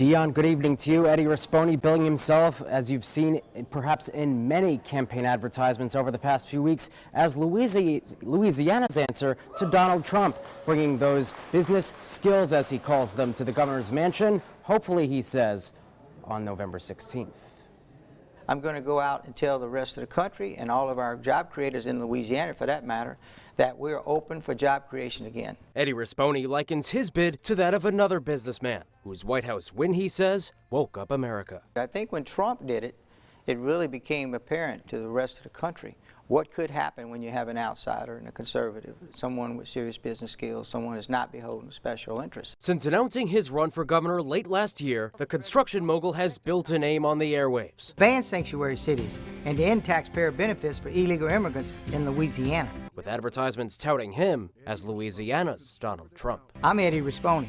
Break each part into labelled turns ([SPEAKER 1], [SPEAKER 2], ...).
[SPEAKER 1] Dion, good evening to you. Eddie Rispone billing himself, as you've seen perhaps in many campaign advertisements over the past few weeks, as Louisiana's answer to Donald Trump, bringing those business skills, as he calls them, to the governor's mansion, hopefully, he says, on November 16th.
[SPEAKER 2] I'm going to go out and tell the rest of the country and all of our job creators in Louisiana, for that matter, that we're open for job creation again.
[SPEAKER 1] Eddie Rispone likens his bid to that of another businessman whose White House win, he says, woke up America.
[SPEAKER 2] I think when Trump did it, it really became apparent to the rest of the country what could happen when you have an outsider and a conservative, someone with serious business skills, someone who's not beholden to special interests.
[SPEAKER 1] Since announcing his run for governor late last year, the construction mogul has built a name on the airwaves.
[SPEAKER 3] Ban sanctuary cities and to end taxpayer benefits for illegal immigrants in Louisiana.
[SPEAKER 1] With advertisements touting him as Louisiana's Donald Trump.
[SPEAKER 3] I'm Eddie Rispone,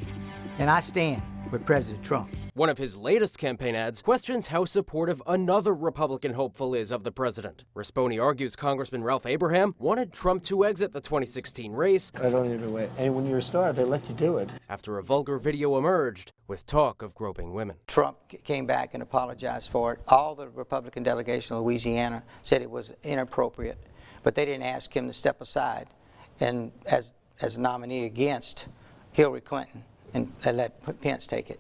[SPEAKER 3] and I stand with President Trump.
[SPEAKER 1] One of his latest campaign ads questions how supportive another Republican hopeful is of the president. Rispone argues Congressman Ralph Abraham wanted Trump to exit the 2016 race.
[SPEAKER 4] I don't even wait. And when you're a star, they let you do it.
[SPEAKER 1] After a vulgar video emerged with talk of groping women.
[SPEAKER 2] Trump came back and apologized for it. All the Republican delegation of Louisiana said it was inappropriate, but they didn't ask him to step aside and as a nominee against Hillary Clinton and let Pence take it.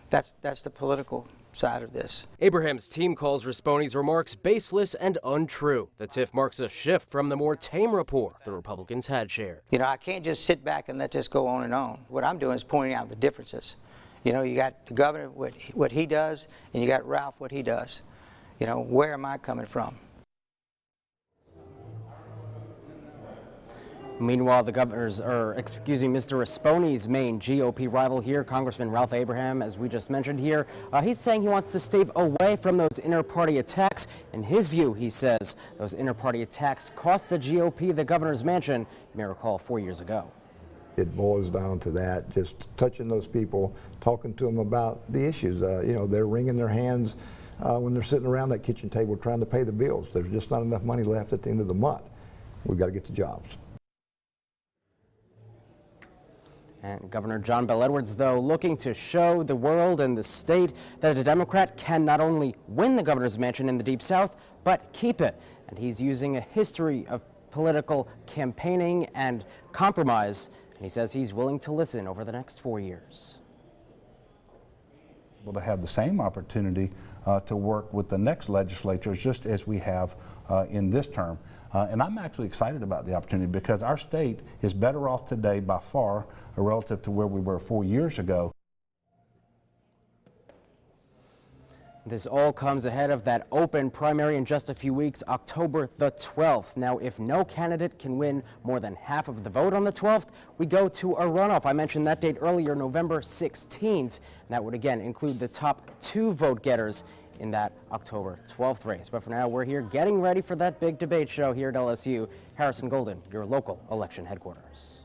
[SPEAKER 2] That's the political side of this.
[SPEAKER 1] Abraham's team calls Rispone's remarks baseless and untrue. The tiff marks a shift from the more tame rapport the Republicans had shared.
[SPEAKER 2] You know, I can't just sit back and let this go on and on. What I'm doing is pointing out the differences. You know, you got the governor, what he does, and you got Ralph, what he does. You know, where am I coming from?
[SPEAKER 1] Meanwhile, the Mr. Rispone's main GOP rival here, Congressman Ralph Abraham, as we just mentioned here, he's saying he wants to stay away from those inter-party attacks. In his view, he says, those inter-party attacks cost the GOP the governor's mansion, you may recall 4 years ago.
[SPEAKER 5] It boils down to that, just touching those people, talking to them about the issues. You know, they're wringing their hands when they're sitting around that kitchen table trying to pay the bills. There's just not enough money left at the end of the month. We've got to get the jobs.
[SPEAKER 1] And Governor John Bel Edwards, though, looking to show the world and the state that a Democrat can not only win the governor's mansion in the Deep South, but keep it. And he's using a history of political campaigning and compromise. And he says he's willing to listen over the next 4 years.
[SPEAKER 6] To have the same opportunity to work with the next legislatures just as we have in this term. And I'm actually excited about the opportunity because our state is better off today by far relative to where we were 4 years ago.
[SPEAKER 1] This all comes ahead of that open primary in just a few weeks, October the 12th. Now, if no candidate can win more than half of the vote on the 12th, we go to a runoff. I mentioned that date earlier, November 16th. And that would again include the top 2 vote getters in that October 12th race. But for now, we're here getting ready for that big debate show here at LSU. Harrison Golden, your local election headquarters.